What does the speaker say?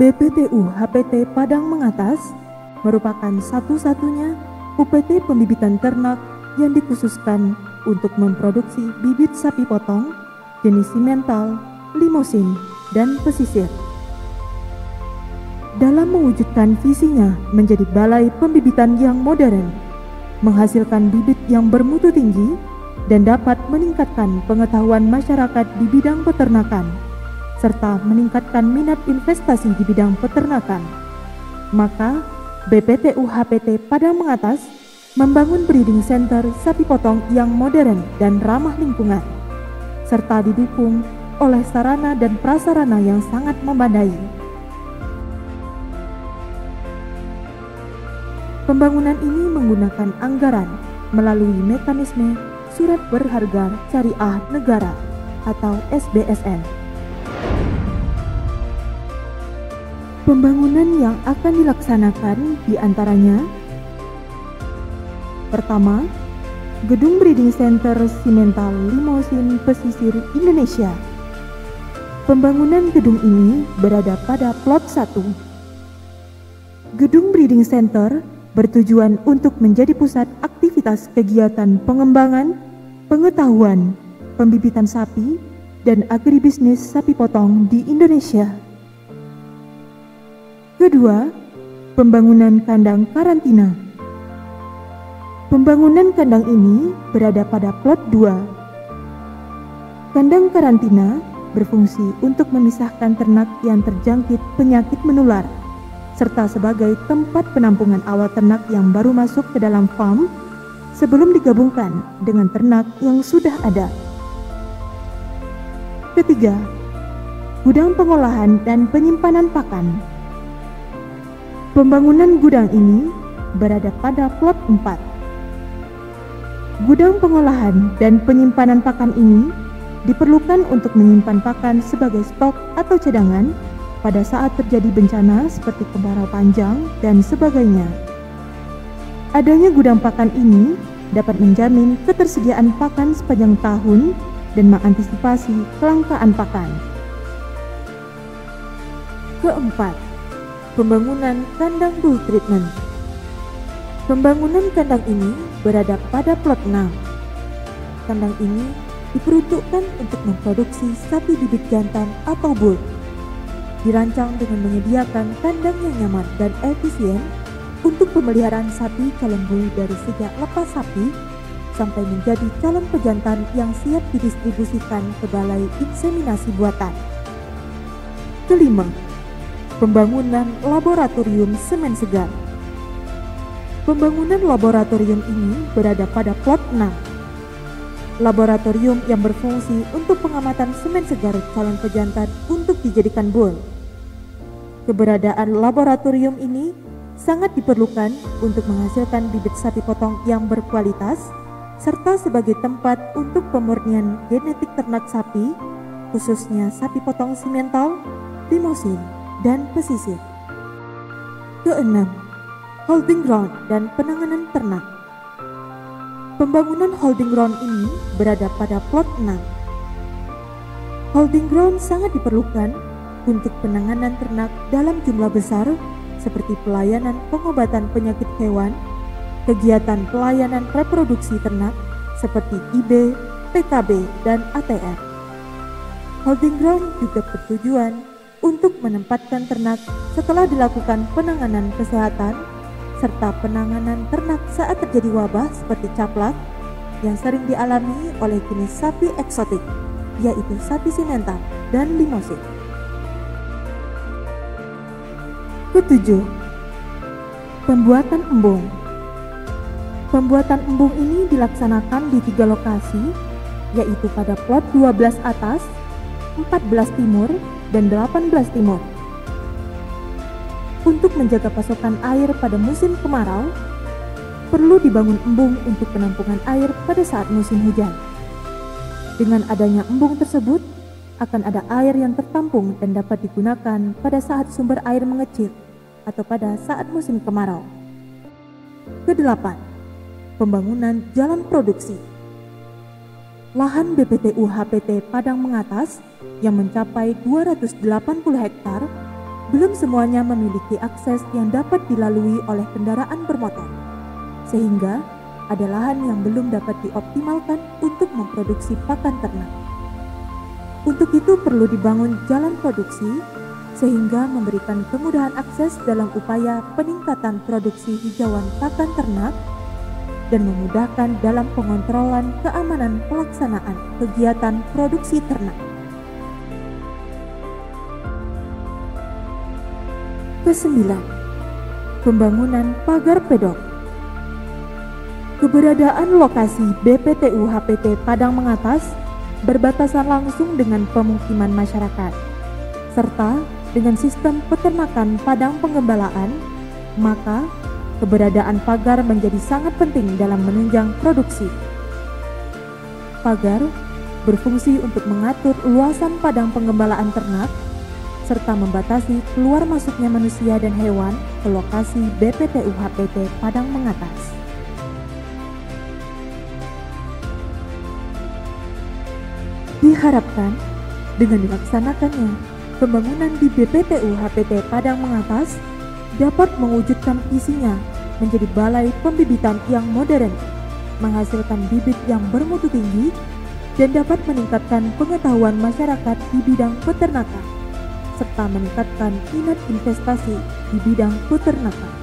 BPTU HPT Padang Mengatas merupakan satu-satunya UPT pembibitan ternak yang dikhususkan untuk memproduksi bibit sapi potong jenis simental, limosin, dan pesisir. Dalam mewujudkan visinya menjadi balai pembibitan yang modern, menghasilkan bibit yang bermutu tinggi, dan dapat meningkatkan pengetahuan masyarakat di bidang peternakan, serta meningkatkan minat investasi di bidang peternakan, maka BPTU HPT Padang Mengatas membangun breeding center sapi potong yang modern dan ramah lingkungan, serta didukung oleh sarana dan prasarana yang sangat memadai. Pembangunan ini menggunakan anggaran melalui mekanisme Surat Berharga Syariah Negara atau SBSN. Pembangunan yang akan dilaksanakan diantaranya: pertama, Gedung Breeding Center Simental Limosin Pesisir Indonesia. Pembangunan gedung ini berada pada plot 1. Gedung Breeding Center bertujuan untuk menjadi pusat aktivitas kegiatan pengembangan, pengetahuan, pembibitan sapi, dan agribisnis sapi potong di Indonesia. Kedua, pembangunan kandang karantina. Pembangunan kandang ini berada pada plot 2. Kandang karantina berfungsi untuk memisahkan ternak yang terjangkit penyakit menular, serta sebagai tempat penampungan awal ternak yang baru masuk ke dalam farm sebelum digabungkan dengan ternak yang sudah ada. Ketiga, gudang pengolahan dan penyimpanan pakan. Pembangunan gudang ini berada pada plot 4. Gudang pengolahan dan penyimpanan pakan ini diperlukan untuk menyimpan pakan sebagai stok atau cadangan pada saat terjadi bencana seperti kemarau panjang dan sebagainya. Adanya gudang pakan ini dapat menjamin ketersediaan pakan sepanjang tahun dan mengantisipasi kelangkaan pakan. Keempat, pembangunan kandang bull treatment. Pembangunan kandang ini berada pada plot 6. Kandang ini diperuntukkan untuk memproduksi sapi bibit jantan atau bull. Dirancang dengan menyediakan kandang yang nyaman dan efisien untuk pemeliharaan sapi calon bull dari sejak lepas sapi sampai menjadi calon pejantan yang siap didistribusikan ke balai inseminasi buatan. Kelima, pembangunan laboratorium semen segar. Pembangunan laboratorium ini berada pada plot 6. Laboratorium yang berfungsi untuk pengamatan semen segar calon pejantan untuk dijadikan bull. Keberadaan laboratorium ini sangat diperlukan untuk menghasilkan bibit sapi potong yang berkualitas, serta sebagai tempat untuk pemurnian genetik ternak sapi, khususnya sapi potong simental, limosin, dan pesisir. Keenam, holding ground dan penanganan ternak. Pembangunan holding ground ini berada pada plot 6. Holding ground sangat diperlukan untuk penanganan ternak dalam jumlah besar seperti pelayanan pengobatan penyakit hewan, kegiatan pelayanan reproduksi ternak seperti IB, PKB, dan ATR. Holding ground juga bertujuan untuk menempatkan ternak setelah dilakukan penanganan kesehatan serta penanganan ternak saat terjadi wabah seperti caplak yang sering dialami oleh jenis sapi eksotik, yaitu sapi simental dan limosin. Ketujuh, pembuatan embung. Pembuatan embung ini dilaksanakan di 3 lokasi, yaitu pada plot 12 atas, 14 timur, dan 18 timur. Untuk menjaga pasokan air pada musim kemarau, perlu dibangun embung untuk penampungan air pada saat musim hujan. Dengan adanya embung tersebut, akan ada air yang tertampung dan dapat digunakan pada saat sumber air mengecil atau pada saat musim kemarau. Kedelapan, pembangunan jalan produksi. Lahan BPTU HPT Padang Mengatas yang mencapai 280 hektar belum semuanya memiliki akses yang dapat dilalui oleh kendaraan bermotor, sehingga ada lahan yang belum dapat dioptimalkan untuk memproduksi pakan ternak. Untuk itu perlu dibangun jalan produksi, sehingga memberikan kemudahan akses dalam upaya peningkatan produksi hijauan pakan ternak dan memudahkan dalam pengontrolan keamanan pelaksanaan kegiatan produksi ternak. Kesembilan, pembangunan pagar pedok. Keberadaan lokasi BPTU HPT Padang Mengatas berbatasan langsung dengan pemukiman masyarakat, serta dengan sistem peternakan padang penggembalaan, maka keberadaan pagar menjadi sangat penting dalam menunjang produksi. Pagar berfungsi untuk mengatur luasan padang penggembalaan ternak, serta membatasi keluar masuknya manusia dan hewan ke lokasi BPTU HPT Padang Mengatas. Diharapkan dengan dilaksanakannya pembangunan di BPTU HPT Padang Mengatas dapat mewujudkan visinya menjadi balai pembibitan yang modern, menghasilkan bibit yang bermutu tinggi, dan dapat meningkatkan pengetahuan masyarakat di bidang peternakan, serta meningkatkan minat investasi di bidang peternakan.